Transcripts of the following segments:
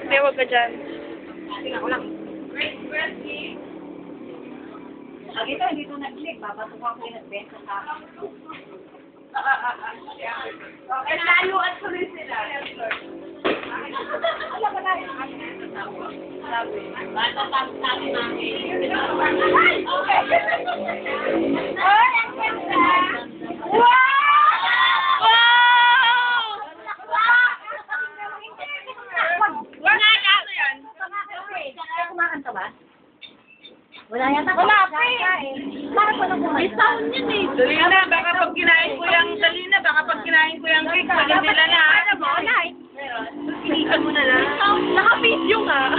Hindi, huwag ka dyan. Tingnan ko lang. Dito nag-click. Babatukan ko yung nag-benta sa akin. Lalo at tuloy sila. Wala ba na yung sabi? Bata sabi namin. Ay! Okay! Ay! Ang ganda! Wow! Kumakanta ba? Wala yata. Wala pa eh. Bakit ko nang kumain? May sound yun eh. Dali na, baka pag kinain ko yung cake, pwede nila na. Ano mo? Wala eh. Pinisan mo na lang. Naka-video nga.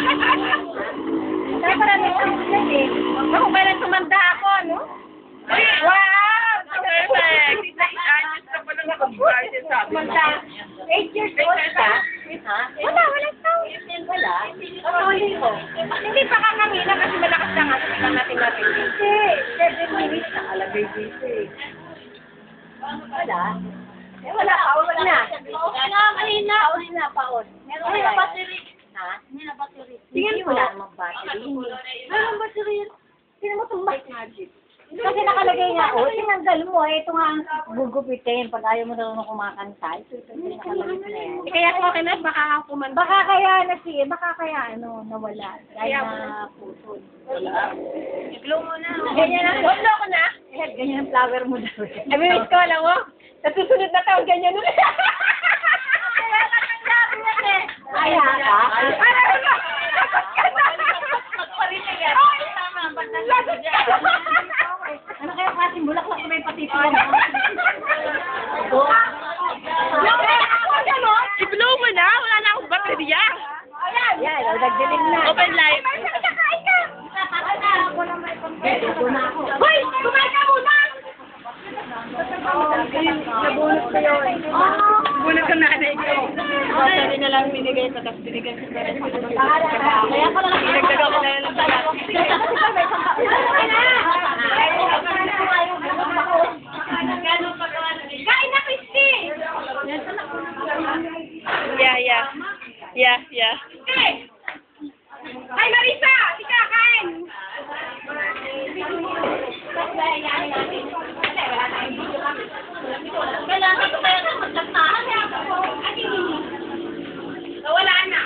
Kaya pala may sound yan eh. Ako kailan tumanda ako, no? Wow! Perfect. Ayos ka pala nakapag-party sabi mo. Tumanda. 8 years old ka? Ha? Wala sound. Wala? Patuloy ko. Hindi pa kakangina kasi malakas lang nga. Kasi lang natin natin. Hindi. 7 minutes na alagay dito eh. Wala. Wala. Paon na. Paon na. Mahina. Paon na. Paon. Meron na battery. Ha? Hindi na battery. Tingnan mo. Wala namang battery. Meron battery. Tingnan mo itong magic. Kasi nakalagay nga, tinanggal mo eh. Ito nga ang gugupitin pag ayaw mo daw kumakanta. Ito nakalagay na yan. Kaya ko akin na, baka kumanta. Baka kaya nawala. Dahil na puso. Wala. I-blow mo na. Ganyan ang, wala ko na. Ganyan ang flower mo daw. Miss ko, alam mo? Nasusunod na taon, ganyan ulit. Ay, ha? Ano kaya kasing bulaklak na may patitiyan? I-blow mo na, wala na akong baterya. Yan, nagdilim na. Open live. Hoy! Kumain ka muna! Nabunot ko yun. Bunot ka nanay ko. Sabi na lang binigay ito, tapos binigay ko na rin. Kaya pala lang. Nagdagaw ko na lang ng balat. Kain na, Christy! Yeah. Ay, Marisa! Tika, kain! Kailangan ko kaya ng maglasahan. Wala na.